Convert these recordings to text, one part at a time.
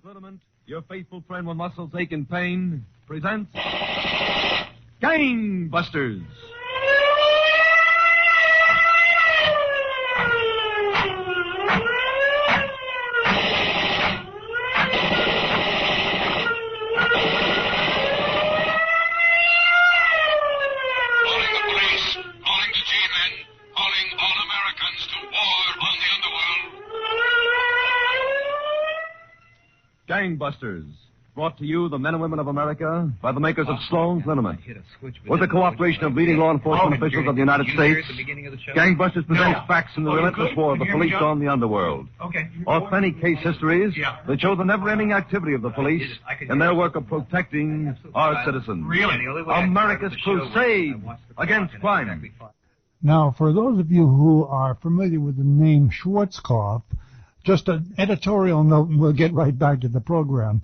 Liniment, your faithful friend when muscles ache and pain, presents Gangbusters. Gangbusters, brought to you, the men and women of America, by the makers of Sloan's Liniment. With the cooperation of leading law enforcement officials of the United States, Gangbusters presents facts in the relentless war of the police on the underworld. Authentic case histories that show the never-ending activity of the police in their work of protecting our citizens. America's crusade against crime. Now, for those of you who are familiar with the name Schwarzkopf, just an editorial note, and we'll get right back to the program.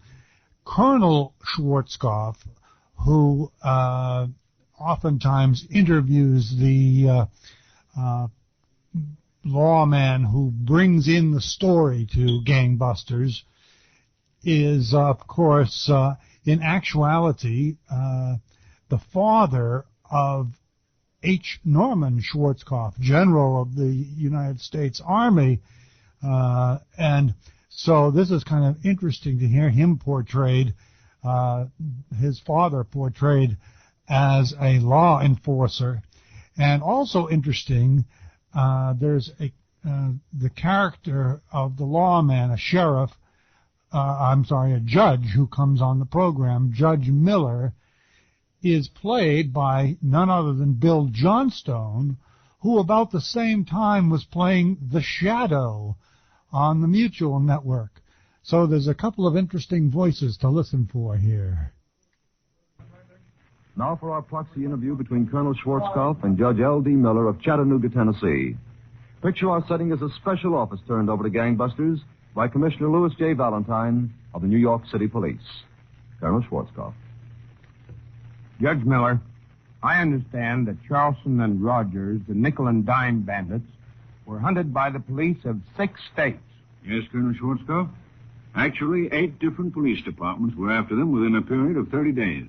Colonel Schwarzkopf, who oftentimes interviews the lawman who brings in the story to Gangbusters, is, of course, in actuality, the father of H. Norman Schwarzkopf, General of the United States Army. And so this is kind of interesting to hear him portrayed, his father portrayed as a law enforcer. And also interesting, there's the character of the lawman, a sheriff, a judge who comes on the program, Judge Miller, is played by none other than Bill Johnstone, who about the same time was playing The Shadow on the Mutual Network. So there's a couple of interesting voices to listen for here. Now for our proxy interview between Colonel Schwarzkopf and Judge L.D. Miller of Chattanooga, Tennessee. Picture our setting as a special office turned over to Gangbusters by Commissioner Louis J. Valentine of the New York City Police. Colonel Schwarzkopf. Judge Miller, I understand that Charleston and Rogers, the nickel and dime bandits, were hunted by the police of 6 states. Yes, Colonel Schwarzkopf. Actually, 8 different police departments were after them within a period of 30 days.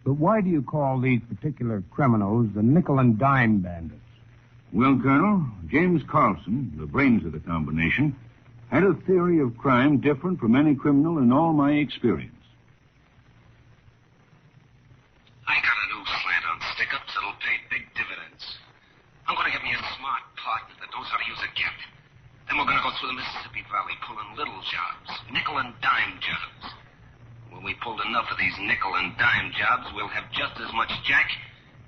But why do you call these particular criminals the nickel and dime bandits? Well, Colonel, James Carlson, the brains of the combination, had a theory of crime different from any criminal in all my experience. I got a new slant on stick-ups that'll pay big dividends. I'm going to get me a smart partner that knows how to use a gat. Then we're going to go through the Mississippi Valley pulling little jobs, nickel and dime jobs. When we pulled enough of these nickel and dime jobs, we'll have just as much jack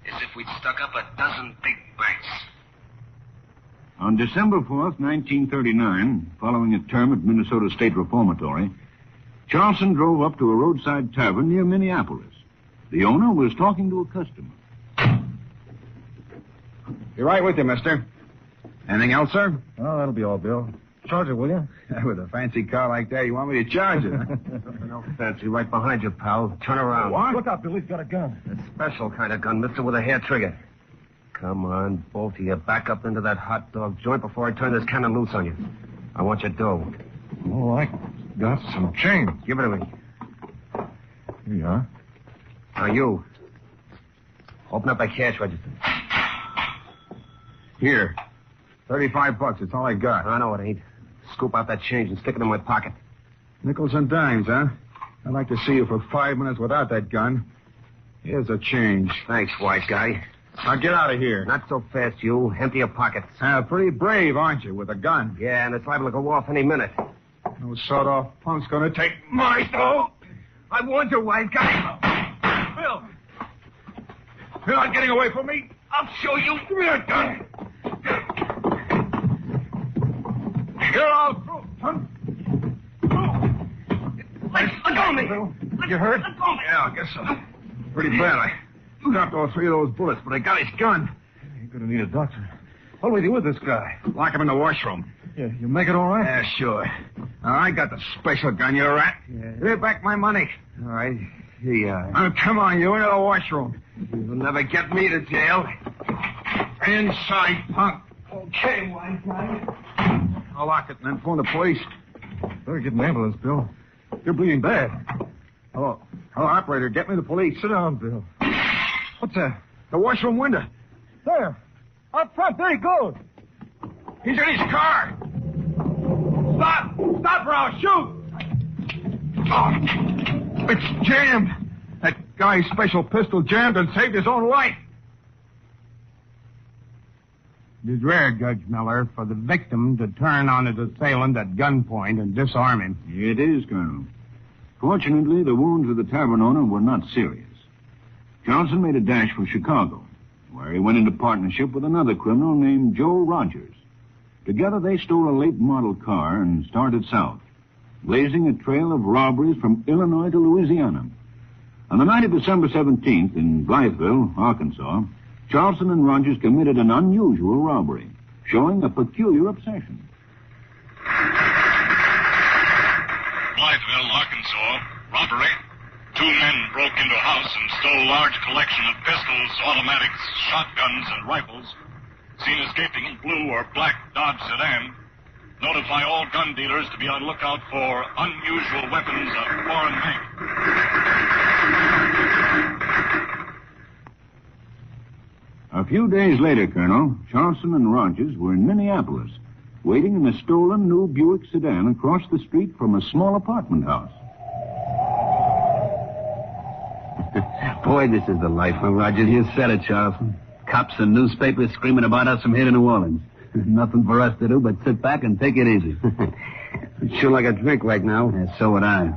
as if we'd stuck up a dozen big banks. On December 4th, 1939, following a term at Minnesota State Reformatory, Charleston drove up to a roadside tavern near Minneapolis. The owner was talking to a customer. Be right with you, mister. Anything else, sir? Oh, that'll be all, Bill. Charge it, will you? With a fancy car like that, you want me to charge it? No fancy. Right behind you, pal. Turn around. What? Look out, Bill. He's got a gun. A special kind of gun, mister, with a hair trigger. Come on, both of you. Back up into that hot dog joint before I turn this cannon loose on you. I want your dough. Oh, I got some change. Give it to me. Here you are. Now, you. Open up that cash register. Here. $35. It's all I got. I know it ain't. Scoop out that change and stick it in my pocket. Nickels and dimes, huh? I'd like to see you for 5 minutes without that gun. Here's a change. Thanks, white guy. Now get out of here. Not so fast, you. Empty your pockets. Pretty brave, aren't you, with a gun? Yeah, and it's liable to go off any minute. No sawed-off punk's gonna take my dough. I warned you, white guy. Bill! You're not getting away from me. I'll show you. Give me that gun. You're all through, son. Let go of me. You hurt? Let go of me. Yeah, I guess so. Pretty bad. I dropped all 3 of those bullets, but I got his gun. You're going to need a doctor. What do we do with this guy? Lock him in the washroom. Yeah, you make it all right? Yeah, sure. Now, I got the special gun, you rat. Yeah. Give me back my money. All right. Here you are. Now, come on, you into the washroom. You'll never get me to jail. Inside, punk. Okay, white guy. I'll lock it and then phone the police. Better get an ambulance, Bill. You're bleeding bad. Hello, operator. Get me the police. Sit down, Bill. What's that? The washroom window. There. Up front. Very good. He's in his car. Stop! Stop or I'll shoot! Oh, it's jammed. That guy's special pistol jammed and saved his own life. It is rare, Judge Miller, for the victim to turn on his assailant at gunpoint and disarm him. It is, Colonel. Fortunately, the wounds of the tavern owner were not serious. Johnson made a dash for Chicago, where he went into partnership with another criminal named Joe Rogers. Together, they stole a late model car and started south, blazing a trail of robberies from Illinois to Louisiana. On the night of December 17th in Blytheville, Arkansas, Charleston and Rogers committed an unusual robbery, showing a peculiar obsession. Blytheville, Arkansas, robbery. 2 men broke into a house and stole a large collection of pistols, automatics, shotguns, and rifles. Seen escaping in blue or black Dodge sedan. Notify all gun dealers to be on lookout for unusual weapons of foreign make. A few days later, Colonel, Charleston and Rogers were in Minneapolis, waiting in a stolen new Buick sedan across the street from a small apartment house. Boy, this is the life, huh, Rogers? You said it, Charleston. Cops and newspapers screaming about us from here to New Orleans. Nothing for us to do but sit back and take it easy. I'd sure like a drink right now. Yeah, so would I.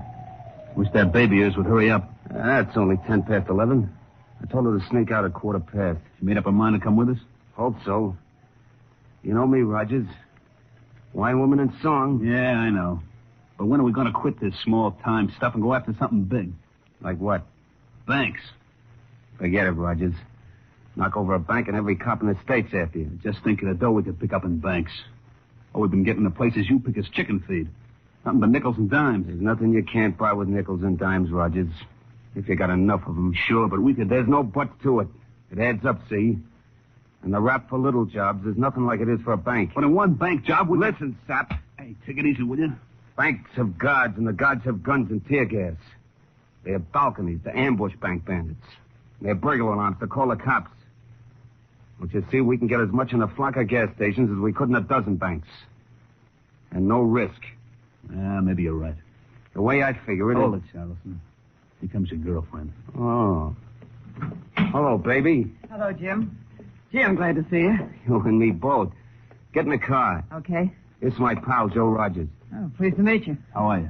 Wish that baby of yours would hurry up. It's only 10 past 11. I told her to sneak out at 15:15. She made up her mind to come with us? Hope so. You know me, Rogers. Wine, woman, and song. Yeah, I know. But when are we going to quit this small-time stuff and go after something big? Like what? Banks. Forget it, Rogers. Knock over a bank and every cop in the state's after you. Just think of the dough we could pick up in banks. All we've been getting the places you pick is chicken feed. Nothing but nickels and dimes. There's nothing you can't buy with nickels and dimes, Rogers. If you got enough of them. Sure, but we could... There's no buts to it. It adds up, see? And the rap for little jobs is nothing like it is for a bank. But in one bank job, we... Listen, sap. Hey, take it easy, will you? Banks have guards, and the guards have guns and tear gas. They have balconies to ambush bank bandits. They have burglar alarms to call the cops. Don't you see, we can get as much in a flock of gas stations as we could in a dozen banks. And no risk. Maybe you're right. The way I figure it... Hold it, Charleston. Here comes your girlfriend. Oh. Hello, baby. Hello, Jim. Gee, I'm glad to see you. You and me both. Get in the car. Okay. This is my pal, Joe Rogers. Oh, pleased to meet you. How are you?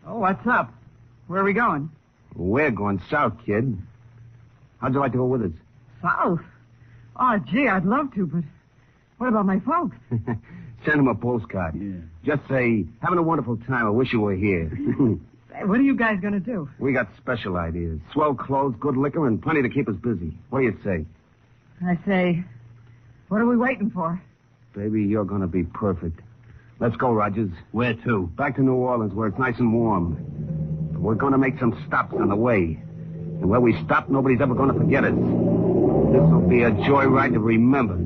Oh, what's up? Where are we going? We're going south, kid. How'd you like to go with us? South? Oh, gee, I'd love to, but what about my folks? Send them a postcard. Yeah. Just say, having a wonderful time. I wish you were here. Hey, what are you guys going to do? We got special ideas. Swell clothes, good liquor, and plenty to keep us busy. What do you say? I say, what are we waiting for? Baby, you're going to be perfect. Let's go, Rogers. Where to? Back to New Orleans, where it's nice and warm. But we're going to make some stops on the way. And where we stop, nobody's ever going to forget us. This'll be a joyride to remember.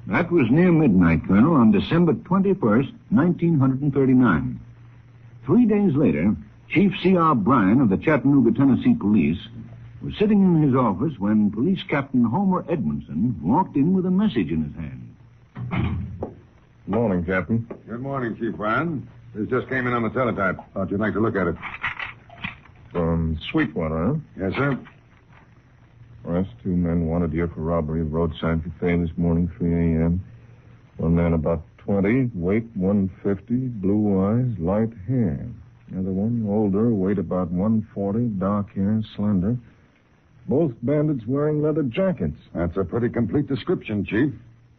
That was near midnight, Colonel, on December 21st, 1939. 3 days later, Chief C.R. Bryan of the Chattanooga, Tennessee Police was sitting in his office when Police Captain Homer Edmondson walked in with a message in his hand. Morning, Captain. Good morning, Chief Bryan. This just came in on the teletype. Thought you'd like to look at it. From Sweetwater, huh? Yes, sir. Arrest 2 men wanted here for robbery of roadside buffet this morning, 3 a.m. One man about 20, weight 150, blue eyes, light hair. The other one, older, weight about 140, dark hair, slender. Both bandits wearing leather jackets. That's a pretty complete description, Chief.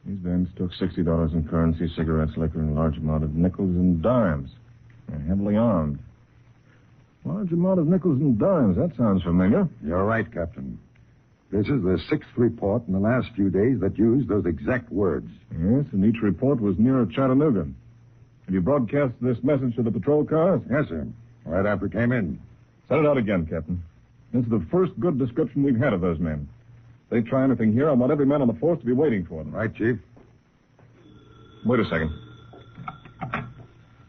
These bandits took $60 in currency, cigarettes, liquor, and a large amount of nickels and dimes. They're heavily armed. Large amount of nickels and dimes. That sounds familiar. You're right, Captain. This is the 6th report in the last few days that used those exact words. Yes, and each report was near Chattanooga. Have you broadcast this message to the patrol cars? Yes, sir. Right after it came in. Send it out again, Captain. This is the first good description we've had of those men. If they try anything here, I want every man on the force to be waiting for them. Right, Chief. Wait a second.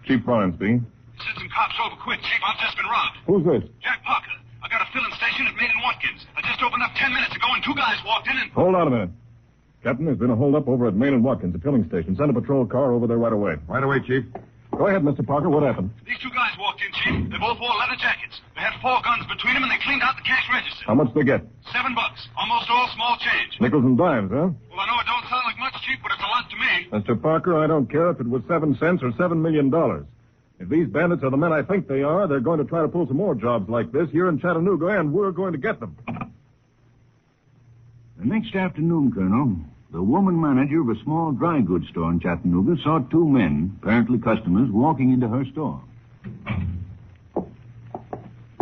Chief Bryan speaking. Send some cops over quick, Chief. I've just been robbed. Who's this? Jack Parker. I got a filling station at Main and Watkins. I just opened up 10 minutes ago and 2 guys walked in and... Hold on a minute. Captain, there's been a holdup over at Main and Watkins, the filling station. Send a patrol car over there right away. Right away, Chief. Go ahead, Mr. Parker. What happened? These 2 guys walked in, Chief. They both wore leather jackets. They had 4 guns between them and they cleaned out the cash register. How much they get? $7. Almost all small change. Nickels and dimes, huh? Well, I know it don't sound like much, Chief, but it's a lot to me. Mr. Parker, I don't care if it was 7 cents or $7 million. If these bandits are the men I think they are, they're going to try to pull some more jobs like this here in Chattanooga, and we're going to get them. The next afternoon, Colonel, the woman manager of a small dry goods store in Chattanooga saw 2 men, apparently customers, walking into her store.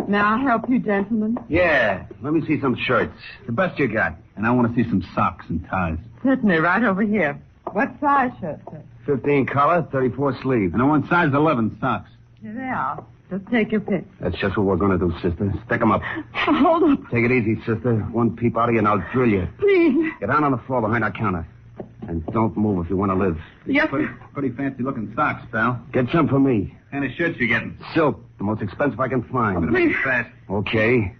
May I help you, gentlemen? Yeah, let me see some shirts. The best you got. And I want to see some socks and ties. Certainly, right over here. What size shirt, sir? 15 collar, 34 sleeve. And I want size 11 socks. Here they are. Just take your pick. That's just what we're going to do, sister. Stick 'em up. Hold up. Take it easy, sister. One peep out of you and I'll drill you. Please. Get down on the floor behind our counter. And don't move if you want to live. Yes, Pretty fancy-looking socks, pal. Get some for me. What kind of shirts you getting? Silk. The most expensive I can find. Please. Fast. Okay.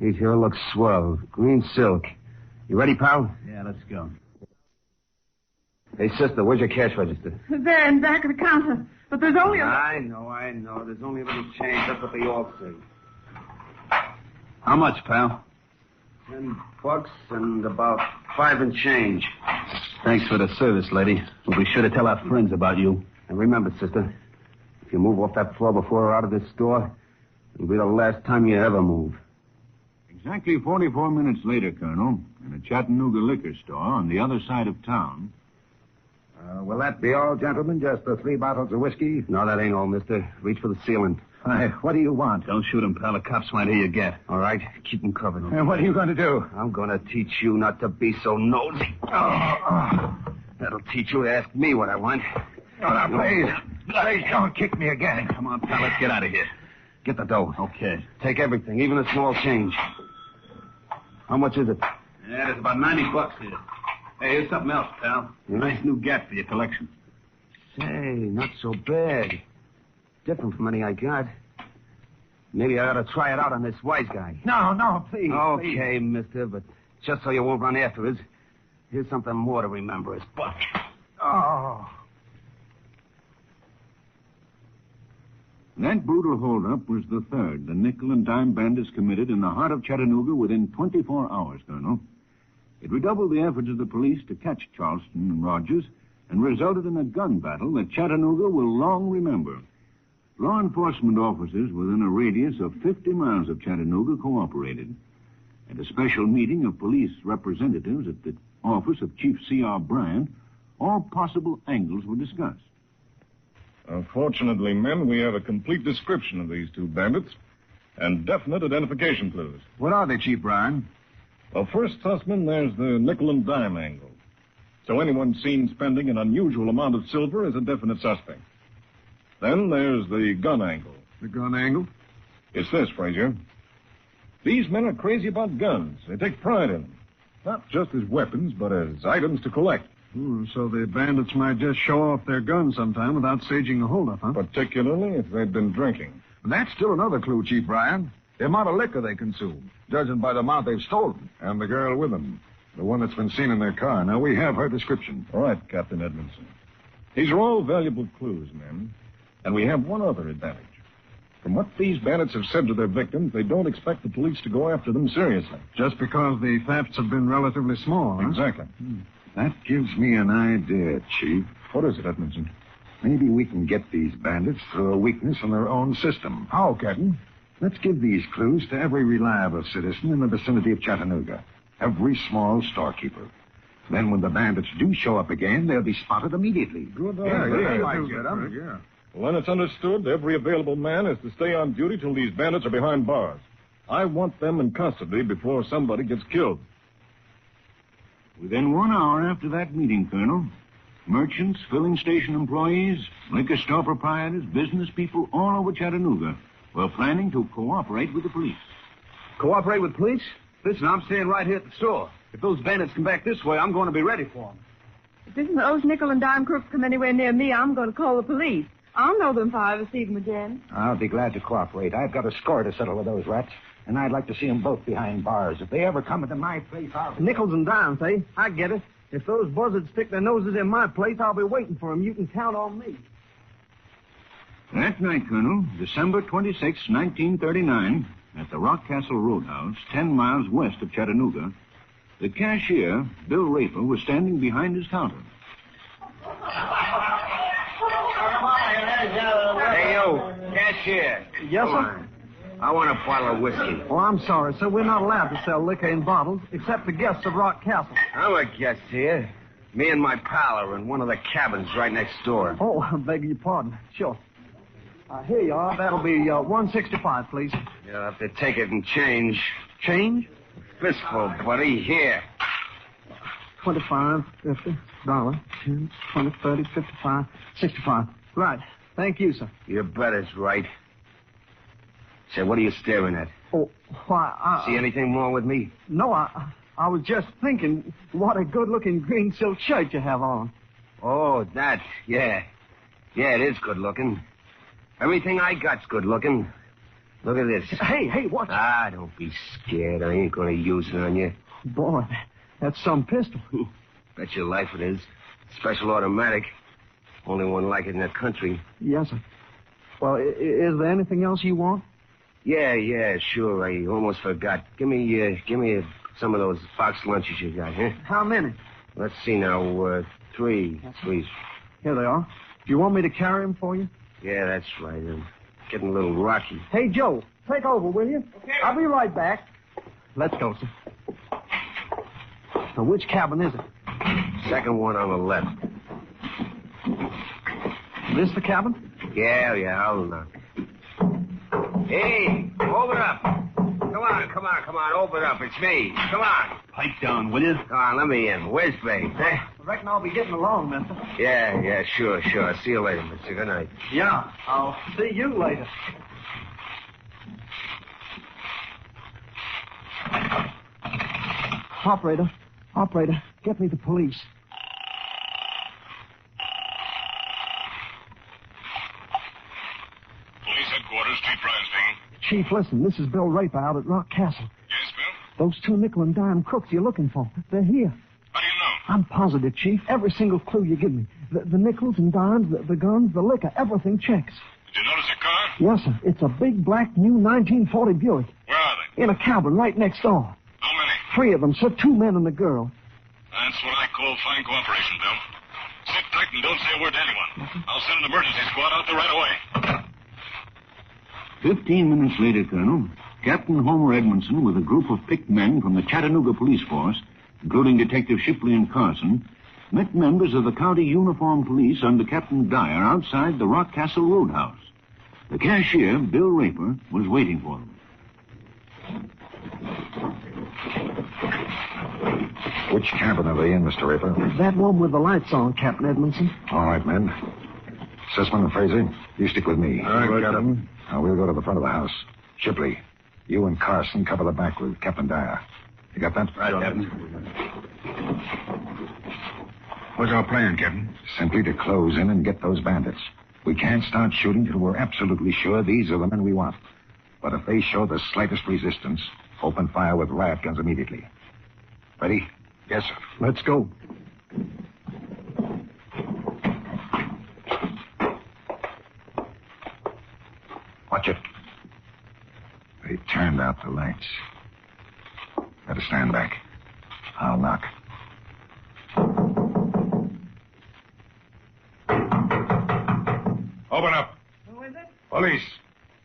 These here look swell. Green silk. You ready, pal? Yeah, let's go. Hey, sister, where's your cash register? There in back of the counter. But there's only a... I know. There's only a little change. That's what they all say. How much, pal? $10 and about 5 and change. Thanks for the service, lady. We'll be sure to tell our friends about you. And remember, sister, if you move off that floor before we're out of this store, it'll be the last time you ever move. Exactly 44 minutes later, Colonel, in a Chattanooga liquor store on the other side of town. Will that be all, gentlemen? Just the 3 bottles of whiskey? No, that ain't all, mister. Reach for the ceiling. Hey, what do you want? Don't shoot him, pal. The cops might hear you get. All right? Keep him covered. And what are you going to do? I'm going to teach you not to be so nosy. That'll teach you to ask me what I want. Now, please don't kick me again. Come on, pal. Let's get out of here. Get the dough. Okay. Take everything, even the small change. How much is it? Yeah, there's about $90 here. Hey, here's something else, pal. A nice new gap for your collection. Say, not so bad. Different from any I got. Maybe I ought to try it out on this wise guy. No, please. Okay, mister, but just so you won't run after us, here's something more to remember us. Buck. Oh. That brutal holdup was the third the nickel and dime bandits committed in the heart of Chattanooga within 24 hours, Colonel. It redoubled the efforts of the police to catch Charleston and Rogers and resulted in a gun battle that Chattanooga will long remember. Law enforcement officers within a radius of 50 miles of Chattanooga cooperated. At a special meeting of police representatives at the office of Chief C.R. Bryant, all possible angles were discussed. Fortunately, men, we have a complete description of these 2 bandits and definite identification clues. What are they, Chief Bryan? Well, first, Sussman, there's the nickel and dime angle. So anyone seen spending an unusual amount of silver is a definite suspect. Then there's the gun angle. The gun angle? It's this, Frazier. These men are crazy about guns. They take pride in them. Not just as weapons, but as items to collect. So the bandits might just show off their guns sometime without staging a holdup, huh? Particularly if they've been drinking. That's still another clue, Chief Bryan. The amount of liquor they consume, judging by the amount they've stolen. And the girl with them. The one that's been seen in their car. Now, we have her description. All right, Captain Edmondson. These are all valuable clues, men. And we have one other advantage. From what these bandits have said to their victims, they don't expect the police to go after them seriously. Just because the thefts have been relatively small, huh? Exactly. That gives me an idea, Chief. What is it, Edmondson? Maybe we can get these bandits through a weakness in their own system. How, Captain? Let's give these clues to every reliable citizen in the vicinity of Chattanooga. Every small storekeeper. Then when the bandits do show up again, they'll be spotted immediately. Good idea. Well, then it's understood every available man is to stay on duty till these bandits are behind bars. I want them in custody before somebody gets killed. Within 1 hour after that meeting, Colonel, merchants, filling station employees, liquor store proprietors, business people all over Chattanooga were planning to cooperate with the police. Cooperate with police? Listen, I'm staying right here at the store. If those bandits come back this way, I'm going to be ready for them. If those nickel and dime crooks come anywhere near me, I'm going to call the police. I'll know them if I ever see them again. I'll be glad to cooperate. I've got a score to settle with those rats, and I'd like to see them both behind bars. If they ever come into my place, I'll... Nickels and dimes, eh? I get it. If those buzzards stick their noses in my place, I'll be waiting for them. You can count on me. That night, Colonel, December 26, 1939, at the Rock Castle Roadhouse, 10 miles west of Chattanooga, the cashier, Bill Raper, was standing behind his counter. Hey, you, cashier. Yes, sir? I want a bottle of whiskey. Oh, I'm sorry, sir. We're not allowed to sell liquor in bottles, except to guests of Rock Castle. I'm a guest here. Me and my pal are in one of the cabins right next door. Oh, I beg your pardon. Sure. Here you are. That'll be $165, please. You'll have to take it in change. Change? Fistful, buddy. Here. 25, 50, $1, 10, 20, 30, 55, 65. Right. Thank you, sir. You bet it's right. Say, what are you staring at? Oh, why, See anything wrong with me? No, I was just thinking what a good-looking green silk shirt you have on. Oh, that, yeah. Yeah, it is good-looking. Everything I got's good-looking. Look at this. Hey, watch. Don't be scared. I ain't going to use it on you. Boy, that's some pistol. Bet your life it is. Special automatic. Only one like it in the country. Yes, sir. Well, is there anything else you want? Yeah, sure. I almost forgot. Give me some of those box lunches you got, huh? How many? Let's see now. 3, please. Here they are. Do you want me to carry them for you? Yeah, that's right. I'm getting a little rocky. Hey, Joe, take over, will you? Okay. I'll be right back. Let's go, sir. Now, which cabin is it? Second one on the left. This the cabin? Yeah, I'll knock. Hey, open up. Come on, open up. It's me. Come on. Pipe down, will you? Come on, let me in. Where's Babe? I reckon I'll be getting along, mister. Yeah, sure. See you later, mister. Good night. Yeah, I'll see you later. Operator, get me the police. Police headquarters, Chief Ryan speaking. Chief, listen, this is Bill Raper out at Rock Castle. Yes, Bill? Those 2 nickel and dime crooks you're looking for, they're here. How do you know? I'm positive, Chief. Every single clue you give me. The nickels and dimes, the guns, the liquor, everything checks. Did you notice a car? Yes, sir. It's a big, black, new 1940 Buick. Where are they? In a cabin right next door. How many? 3 of them, sir. 2 men and a girl. That's what I call fine cooperation, Bill. Sit tight and don't say a word to anyone. I'll send an emergency squad out there right away. 15 minutes later, Colonel, Captain Homer Edmondson, with a group of picked men from the Chattanooga Police Force, including Detective Shipley and Carson, met members of the County Uniform Police under Captain Dyer outside the Rock Castle Roadhouse. The cashier, Bill Raper, was waiting for them. Which cabin are they in, Mr. Raper? That one with the lights on, Captain Edmondson. All right, men. Sussman and Fraser, you stick with me. All right, Captain. Now, we'll go to the front of the house. Shipley, you and Carson cover the back with Captain Dyer. You got that? Right, Captain. What's our plan, Captain? Simply to close in and get those bandits. We can't start shooting till we're absolutely sure these are the men we want. But if they show the slightest resistance, open fire with riot guns immediately. Ready? Yes, sir. Let's go. Watch it. They turned out the lights. Better stand back. I'll knock. Open up. Who is it? Police.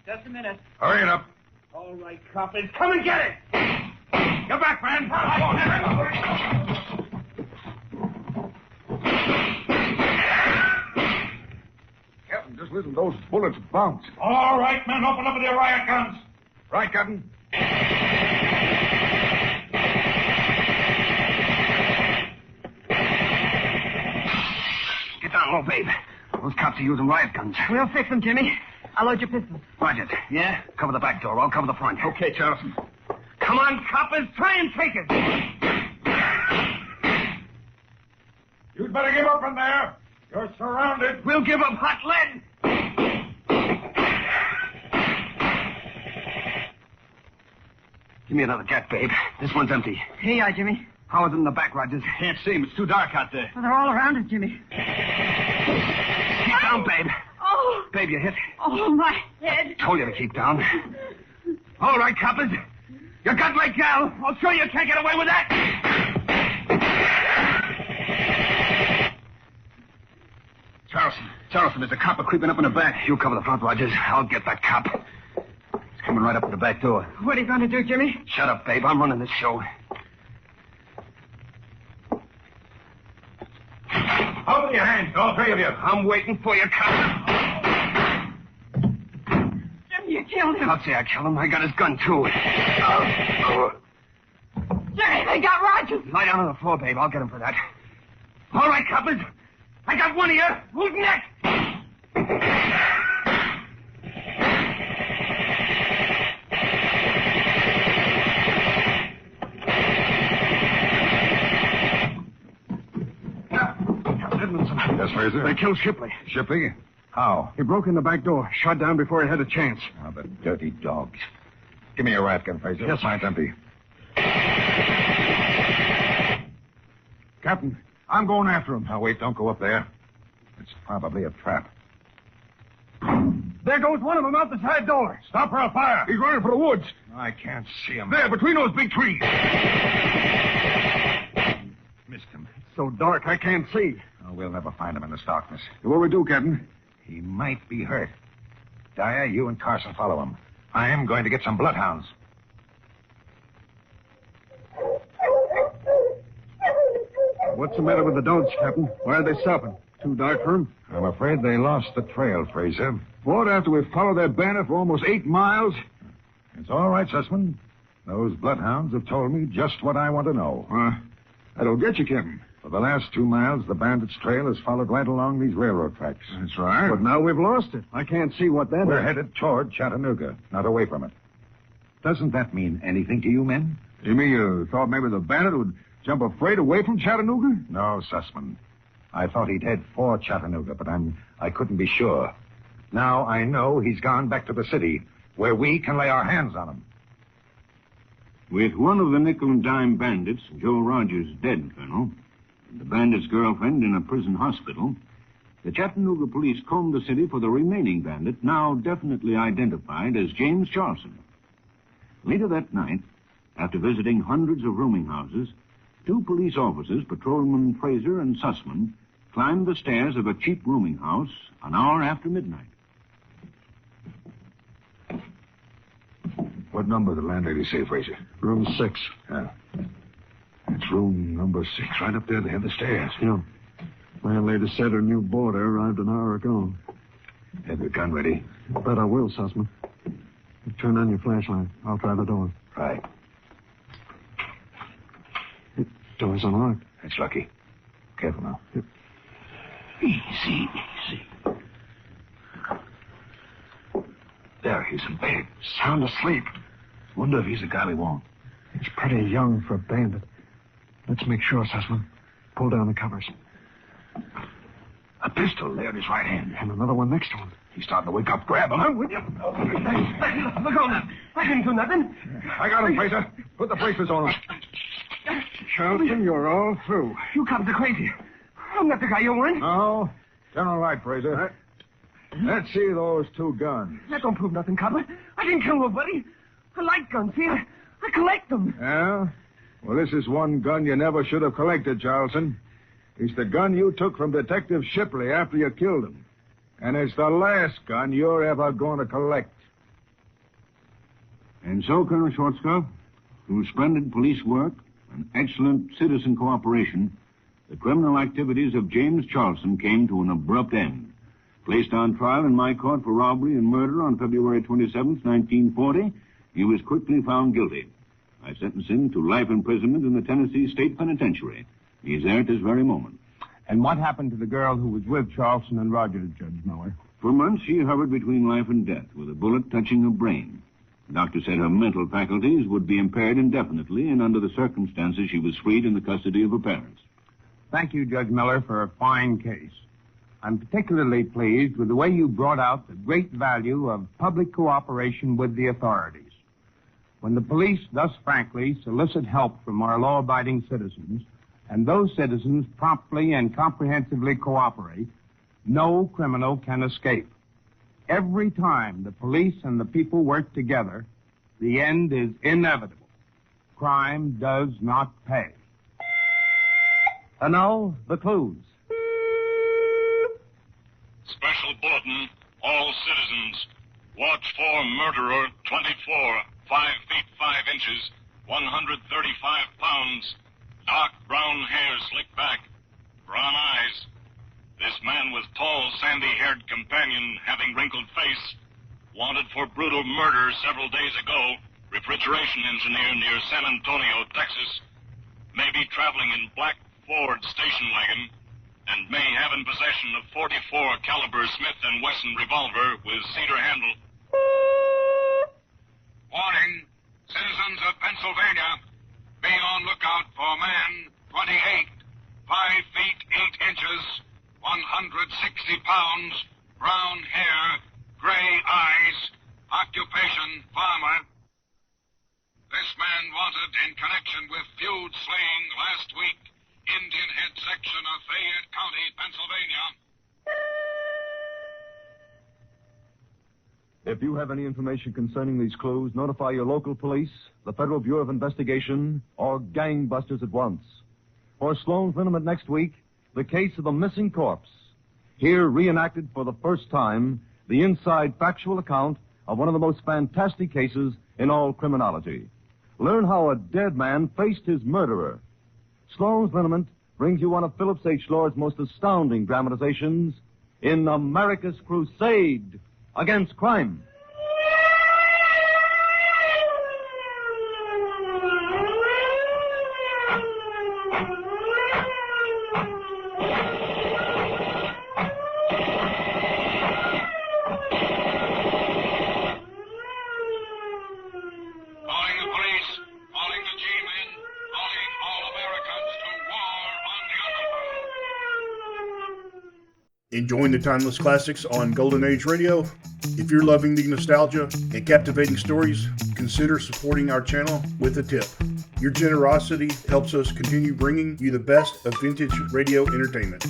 Just a minute. Hurry it up. All right, coppers, come and get it! Get back, man. Captain, just listen to those bullets bounce. All right, men, open up with your riot guns. Right, Captain. Get down low, babe. Those cops are using riot guns. We'll fix them, Jimmy. I'll load your pistol. Roger. Yeah? Cover the back door. I'll cover the front. Okay, Charleston. Come on, coppers. Try and take it. better give up in there. You're surrounded. We'll give up hot lead. Give me another gat, babe. This one's empty. Here you are, Jimmy. How is it in the back, Rogers? Can't see him. It's too dark out there. Well, they're all around us, Jimmy. Keep down, babe. Oh. Babe, you hit. Oh, my head. Told you to keep down. All right, coppers. You got my gal. I'll show you can't get away with that. Charleston, there's a copper creeping up in the back. You cover the front, Rogers. I'll get that cop. He's coming right up to the back door. What are you going to do, Jimmy? Shut up, babe. I'm running this show. Open your hands, all three of you. I'm waiting for you, cop. Jimmy, you killed him. I'll say I killed him. I got his gun, too. Jimmy, they got Rogers. Lie down on the floor, babe. I'll get him for that. All right, coppers. I got one of you. Who's next? Yes, Fraser. They killed Shipley. Shipley? How? He broke in the back door, shot down before he had a chance. Oh, the dirty dogs. Give me your rat gun, Fraser. Yes, mine's empty. Captain, I'm going after him. Now, wait, don't go up there. It's probably a trap. There goes one of them out the side door. Stop or I'll fire. He's running for the woods. I can't see him. There, between those big trees. Missed him. It's so dark, I can't see. Oh, we'll never find him in this darkness. What we do, Captain? He might be hurt. Dyer, you and Carson follow him. I am going to get some bloodhounds. What's the matter with the dogs, Captain? Why are they stopping? Too dark for them? I'm afraid they lost the trail, Fraser. What, after we followed their bandit for almost 8 miles? It's all right, Sussman. Those bloodhounds have told me just what I want to know. That'll get you, Captain. For the last 2 miles, the bandits' trail has followed right along these railroad tracks. That's right. But now we've lost it. I can't see what that We're is. headed toward Chattanooga, not away from it. Doesn't that mean anything to you men? You mean you thought maybe the bandit would jump afraid away from Chattanooga? No, Sussman. I thought he'd head for Chattanooga, but I couldn't be sure. Now I know he's gone back to the city, where we can lay our hands on him. With one of the nickel and dime bandits, Joe Rogers, dead, Colonel, and the bandit's girlfriend in a prison hospital, the Chattanooga police combed the city for the remaining bandit, now definitely identified as James Charleston. Later that night, after visiting hundreds of rooming houses, 2 police officers, Patrolman Fraser and Sussman, climbed the stairs of a cheap rooming house an hour after midnight. What number did the landlady say, Fraser? Room 6. Yeah. It's room number 6, right up there at the head of the stairs. Yeah. Landlady said her new boarder arrived an hour ago. Have your gun ready? Bet I will, Sussman. Turn on your flashlight. I'll try the door. Right. Door's unlocked. That's lucky. Careful now. Easy. There, he's in bed. Sound asleep. Wonder if he's the guy we want. He's pretty young for a bandit. Let's make sure, Sussman. Pull down the covers. A pistol there in his right hand. And another one next to him. He's starting to wake up. Grab him. I'm with you. Look on. I didn't do nothing. I got him, Fraser. Put the bracelets on him. Charleston, you're all through. You cops are crazy. I'm not the guy you want. No. Turn all right, Fraser. Let's see those 2 guns. That don't prove nothing, copper. I didn't kill nobody. I like guns. See, I collect them. Yeah? Well, this is one gun you never should have collected, Charleston. It's the gun you took from Detective Shipley after you killed him. And it's the last gun you're ever going to collect. And so, Colonel Schwarzkopf, through splendid police work and excellent citizen cooperation, the criminal activities of James Charleston came to an abrupt end. Placed on trial in my court for robbery and murder on February 27th, 1940, he was quickly found guilty. I sentenced him to life imprisonment in the Tennessee State Penitentiary. He is there at this very moment. And what happened to the girl who was with Charleston and Rogers, Judge Miller? For months, she hovered between life and death, with a bullet touching her brain. The doctor said her mental faculties would be impaired indefinitely, and under the circumstances, she was freed in the custody of her parents. Thank you, Judge Miller, for a fine case. I'm particularly pleased with the way you brought out the great value of public cooperation with the authorities. When the police thus frankly solicit help from our law-abiding citizens, and those citizens promptly and comprehensively cooperate, no criminal can escape. Every time the police and the people work together, the end is inevitable. Crime does not pay. And now, the clues. Special bulletin, all citizens. Watch for murderer 24, 5 feet 5 inches, 135 pounds, dark brown hair slicked back, brown eyes. This man with tall, sandy-haired companion having wrinkled face, wanted for brutal murder several days ago, refrigeration engineer near San Antonio, Texas, may be traveling in black Ford station wagon, and may have in possession a .44 caliber Smith & Wesson revolver with cedar handle. Warning, citizens of Pennsylvania, be on lookout for man 28, 5 feet 8 inches, 160 pounds, brown hair, gray eyes, occupation farmer. This man wanted in connection with feud slaying last week, Indian Head section of Fayette County, Pennsylvania. If you have any information concerning these clues, notify your local police, the Federal Bureau of Investigation, or gangbusters at once. For Sloan's Liniment next week, the case of the missing corpse. Here, reenacted for the first time, the inside factual account of one of the most fantastic cases in all criminology. Learn how a dead man faced his murderer. Sloan's Liniment brings you one of Phillips H. Lord's most astounding dramatizations in America's Crusade against Crime. Enjoying the timeless classics on Golden Age Radio? If you're loving the nostalgia and captivating stories, consider supporting our channel with a tip. Your generosity helps us continue bringing you the best of vintage radio entertainment.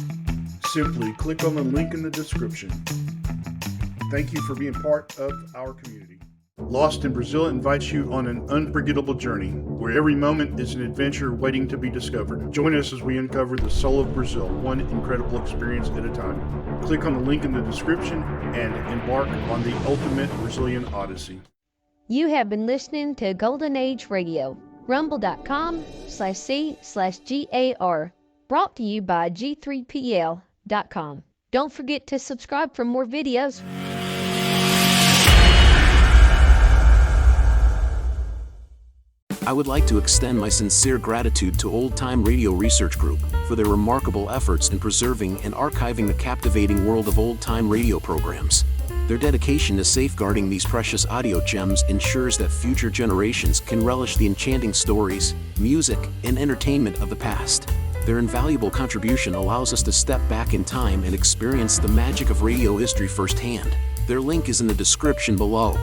Simply click on the link in the description. Thank you for being part of our community. Lost in Brazil invites you on an unforgettable journey where every moment is an adventure waiting to be discovered. Join us as we uncover the soul of Brazil, one incredible experience at a time. Click on the link in the description and embark on the ultimate Brazilian odyssey. You have been listening to Golden Age Radio, rumble.com/c/GAR, brought to you by G3PL.com. Don't forget to subscribe for more videos. I would like to extend my sincere gratitude to Old Time Radio Research Group for their remarkable efforts in preserving and archiving the captivating world of old time radio programs. Their dedication to safeguarding these precious audio gems ensures that future generations can relish the enchanting stories, music, and entertainment of the past. Their invaluable contribution allows us to step back in time and experience the magic of radio history firsthand. Their link is in the description below.